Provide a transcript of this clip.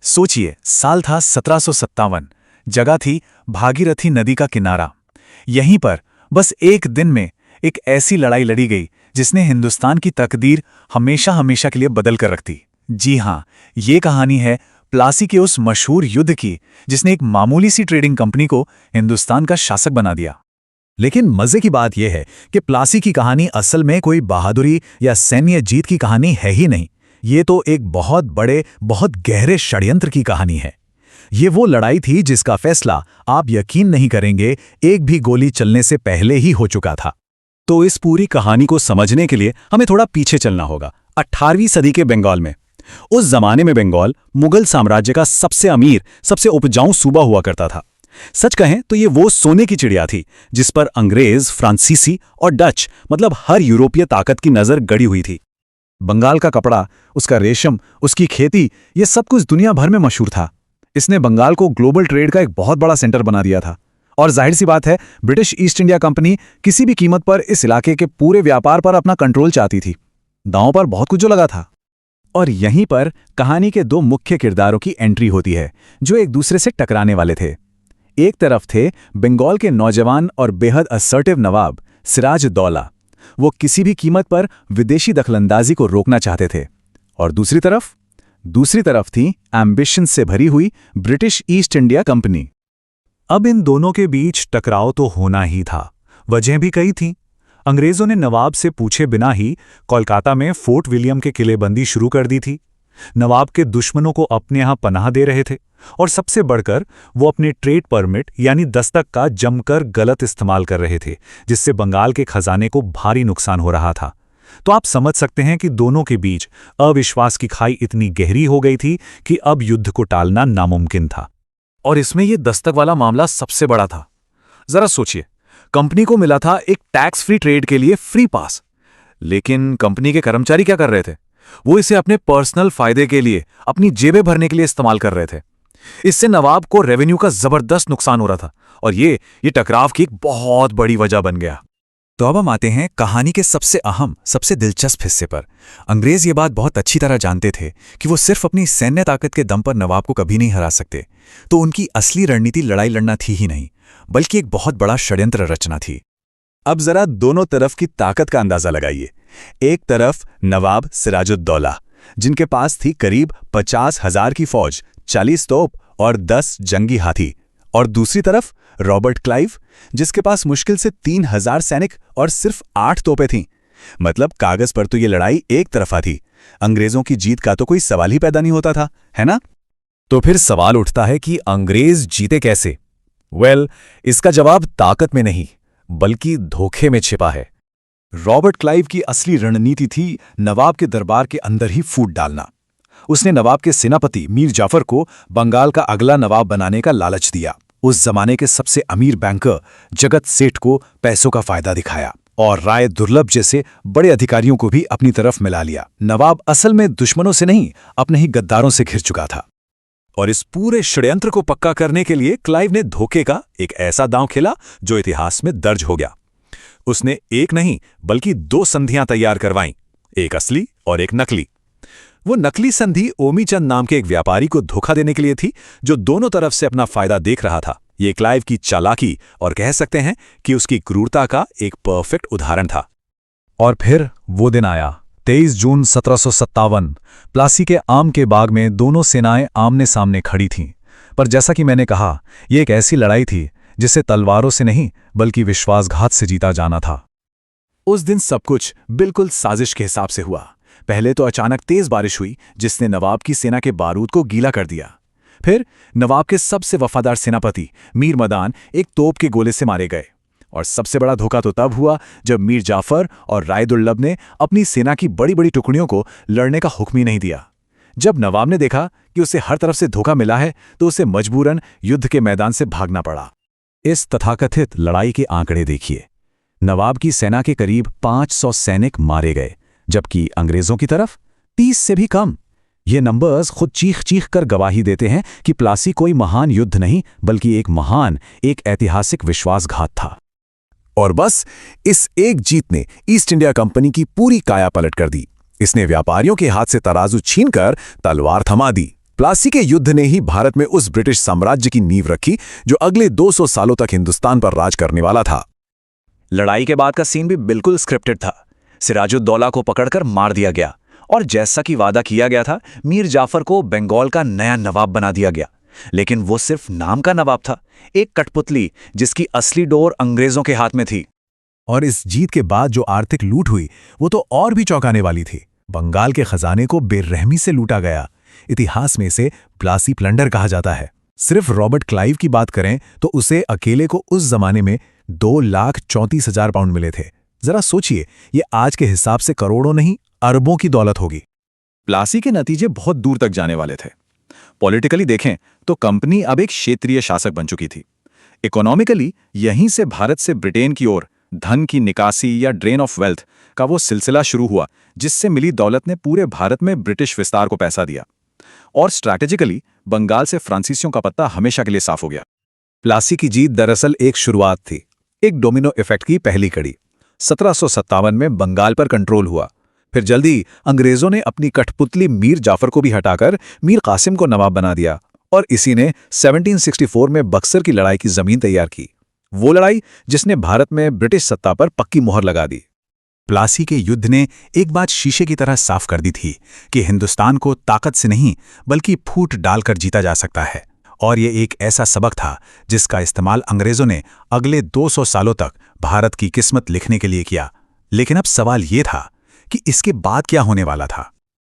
सोचिए, साल था 1757। जगह थी भागीरथी नदी का किनारा। यहीं पर बस एक दिन में एक ऐसी लड़ाई लड़ी गई जिसने हिंदुस्तान की तकदीर हमेशा हमेशा के लिए बदल कर रख दी। जी हां, ये कहानी है प्लासी के उस मशहूर युद्ध की जिसने एक मामूली सी ट्रेडिंग कंपनी को हिंदुस्तान का शासक बना दिया। लेकिन मजे की बात यह है कि प्लासी की कहानी असल में कोई बहादुरी या सैन्य जीत की कहानी है ही नहीं। ये तो एक बहुत बड़े, बहुत गहरे षड्यंत्र की कहानी है। ये वो लड़ाई थी जिसका फैसला, आप यकीन नहीं करेंगे, एक भी गोली चलने से पहले ही हो चुका था। तो इस पूरी कहानी को समझने के लिए हमें थोड़ा पीछे चलना होगा, 18वीं सदी के बंगाल में। उस जमाने में बंगाल मुगल साम्राज्य का सबसे अमीर, सबसे उपजाऊ सूबा हुआ करता था। सच कहें तो ये वो सोने की चिड़िया थी जिस पर अंग्रेज, फ्रांसीसी और डच, मतलब हर यूरोपीय ताकत की नजर गड़ी हुई थी। बंगाल का कपड़ा, उसका रेशम, उसकी खेती, ये सब कुछ दुनिया भर में मशहूर था। इसने बंगाल को ग्लोबल ट्रेड का एक बहुत बड़ा सेंटर बना दिया था। और जाहिर सी बात है, ब्रिटिश ईस्ट इंडिया कंपनी किसी भी कीमत पर इस इलाके के पूरे व्यापार पर अपना कंट्रोल चाहती थी। दांव पर बहुत कुछ जो लगा था। और यहीं पर कहानी के दो मुख्य किरदारों की एंट्री होती है जो एक दूसरे से टकराने वाले थे। एक तरफ थे बंगाल के नौजवान और बेहद असर्टिव नवाब सिराज-उद-दौला। वो किसी भी कीमत पर विदेशी दखलंदाजी को रोकना चाहते थे। और दूसरी तरफ थी एम्बिशन से भरी हुई ब्रिटिश ईस्ट इंडिया कंपनी। अब इन दोनों के बीच टकराव तो होना ही था। वजह भी कई थीं। अंग्रेजों ने नवाब से पूछे बिना ही कोलकाता में फोर्ट विलियम के किलेबंदी शुरू कर दी थी। नवाब के दुश्मनों को अपने यहां पनाह दे रहे थे। और सबसे बढ़कर वो अपने ट्रेड परमिट यानी दस्तक का जमकर गलत इस्तेमाल कर रहे थे, जिससे बंगाल के खजाने को भारी नुकसान हो रहा था। तो आप समझ सकते हैं कि दोनों के बीच अविश्वास की खाई इतनी गहरी हो गई थी कि अब युद्ध को टालना नामुमकिन था। और इसमें यह दस्तक वाला मामला सबसे बड़ा था। जरा सोचिए, कंपनी को मिला था एक टैक्स फ्री ट्रेड के लिए फ्री पास, लेकिन कंपनी के कर्मचारी क्या कर रहे थे? वो इसे अपने पर्सनल फायदे के लिए, अपनी जेबें भरने के लिए इस्तेमाल कर रहे थे। इससे नवाब को रेवेन्यू का जबरदस्त नुकसान हो रहा था और ये टकराव की एक बहुत बड़ी वजह बन गया। तो अब हम आते हैं कहानी के सबसे अहम, सबसे दिलचस्प हिस्से पर। अंग्रेज ये बात बहुत अच्छी तरह जानते थे कि वो सिर्फ अपनी सैन्य ताकत के दम पर नवाब को कभी नहीं हरा सकते। तो उनकी असली रणनीति लड़ाई लड़ना थी ही नहीं, बल्कि एक बहुत बड़ा षड्यंत्र रचना थी। अब जरा दोनों तरफ की ताकत का अंदाजा लगाइए। एक तरफ नवाब सिराज-उद-दौला, जिनके पास थी करीब 50,000 की फौज, 40 तोप और 10 जंगी हाथी। और दूसरी तरफ रॉबर्ट क्लाइव, जिसके पास मुश्किल से 3,000 सैनिक और सिर्फ 8 तोपें थीं। मतलब कागज पर तो ये लड़ाई एक तरफा थी। अंग्रेजों की जीत का तो कोई सवाल ही पैदा नहीं होता था, है ना? तो फिर सवाल उठता है कि अंग्रेज जीते कैसे? इसका जवाब ताकत में नहीं, बल्कि धोखे में छिपा है। रॉबर्ट क्लाइव की असली रणनीति थी नवाब के दरबार के अंदर ही फूट डालना। उसने नवाब के सेनापति मीर जाफर को बंगाल का अगला नवाब बनाने का लालच दिया। उस जमाने के सबसे अमीर बैंकर जगत सेठ को पैसों का फायदा दिखाया और राय दुर्लभ जैसे बड़े अधिकारियों को भी अपनी तरफ मिला लिया। नवाब असल में दुश्मनों से नहीं, अपने ही गद्दारों से घिर चुका था। और इस पूरे षड्यंत्र को पक्का करने के लिए क्लाइव ने धोखे का एक ऐसा दांव खेला जो इतिहास में दर्ज हो गया। उसने एक नहीं बल्कि 2 संधियां तैयार करवाईं, एक असली और एक नकली। वो नकली संधि ओमीचंद नाम के एक व्यापारी को धोखा देने के लिए थी, जो दोनों तरफ से अपना फायदा देख रहा था। ये क्लाइव की चालाकी और कह सकते हैं कि उसकी क्रूरता का एक परफेक्ट उदाहरण था। और फिर वो दिन आया, 23 जून 1757। प्लासी के आम के बाग में दोनों सेनाएं आमने सामने खड़ी थीं। पर जैसा कि मैंने कहा, यह एक ऐसी लड़ाई थी जिसे तलवारों से नहीं बल्कि विश्वासघात से जीता जाना था। उस दिन सब कुछ बिल्कुल साजिश के हिसाब से हुआ। पहले तो अचानक तेज बारिश हुई जिसने नवाब की सेना के बारूद को गीला कर दिया। फिर नवाब के सबसे वफादार सेनापति मीर मदान एक तोप के गोले से मारे गए। और सबसे बड़ा धोखा तो तब हुआ जब मीर जाफर और राय दुर्लभ ने अपनी सेना की बड़ी बड़ी टुकड़ियों को लड़ने का हुक्म ही नहीं दिया। जब नवाब ने देखा कि उसे हर तरफ से धोखा मिला है तो उसे मजबूरन युद्ध के मैदान से भागना पड़ा। इस तथाकथित लड़ाई के आंकड़े देखिए। नवाब की सेना के करीब 500 सैनिक मारे गए, जबकि अंग्रेजों की तरफ 30 से भी कम। ये नंबर्स खुद चीख चीख कर गवाही देते हैं कि प्लासी कोई महान युद्ध नहीं बल्कि एक ऐतिहासिक विश्वासघात था। और बस इस एक जीत ने ईस्ट इंडिया कंपनी की पूरी काया पलट कर दी। इसने व्यापारियों के हाथ से तराजू छीनकर तलवार थमा दी। प्लासी के युद्ध ने ही भारत में उस ब्रिटिश साम्राज्य की नींव रखी जो अगले 200 सालों तक हिंदुस्तान पर राज करने वाला था। लड़ाई के बाद का सीन भी बिल्कुल स्क्रिप्टेड था। सिराजुद्दौला को पकड़कर मार दिया गया और जैसा कि वादा किया गया था, मीर जाफर को बंगाल का नया नवाब बना दिया गया। लेकिन वो सिर्फ नाम का नवाब था, एक कठपुतली जिसकी असली डोर अंग्रेजों के हाथ में थी। और इस जीत के बाद जो आर्थिक लूट हुई वो तो और भी चौंकाने वाली थी। बंगाल के खजाने को बेरहमी से लूटा गया। इतिहास में इसे प्लासी प्लंडर कहा जाता है। सिर्फ रॉबर्ट क्लाइव की बात करें तो उसे अकेले को उस जमाने में 2,34,000 पाउंड मिले थे। जरा सोचिए, ये आज के हिसाब से करोड़ों नहीं अरबों की दौलत होगी। प्लासी के नतीजे बहुत दूर तक जाने वाले थे। पॉलिटिकली देखें तो कंपनी अब एक क्षेत्रीय शासक बन चुकी थी। इकोनॉमिकली यहीं से भारत से ब्रिटेन की ओर धन की निकासी या ड्रेन ऑफ वेल्थ का वो सिलसिला शुरू हुआ, जिससे मिली दौलत ने पूरे भारत में ब्रिटिश विस्तार को पैसा दिया। और स्ट्रैटेजिकली बंगाल से फ्रांसीसियों का पत्ता हमेशा के लिए साफ हो गया। प्लासी की जीत दरअसल एक शुरुआत थी, एक डोमिनो इफेक्ट की पहली कड़ी। 1757 में बंगाल पर कंट्रोल हुआ। फिर जल्दी अंग्रेजों ने अपनी कठपुतली मीर जाफर को भी हटाकर मीर कासिम को नवाब बना दिया और इसी ने 1764 में बक्सर की लड़ाई की जमीन तैयार की। वो लड़ाई जिसने भारत में ब्रिटिश सत्ता पर पक्की मोहर लगा दी। प्लासी के युद्ध ने एक बात शीशे की तरह साफ कर दी थी कि हिंदुस्तान को ताकत से नहीं बल्कि फूट डालकर जीता जा सकता है। और ये एक ऐसा सबक था जिसका इस्तेमाल अंग्रेजों ने अगले 200 सालों तक भारत की किस्मत लिखने के लिए किया। लेकिन अब सवाल ये था कि इसके बाद क्या होने वाला था।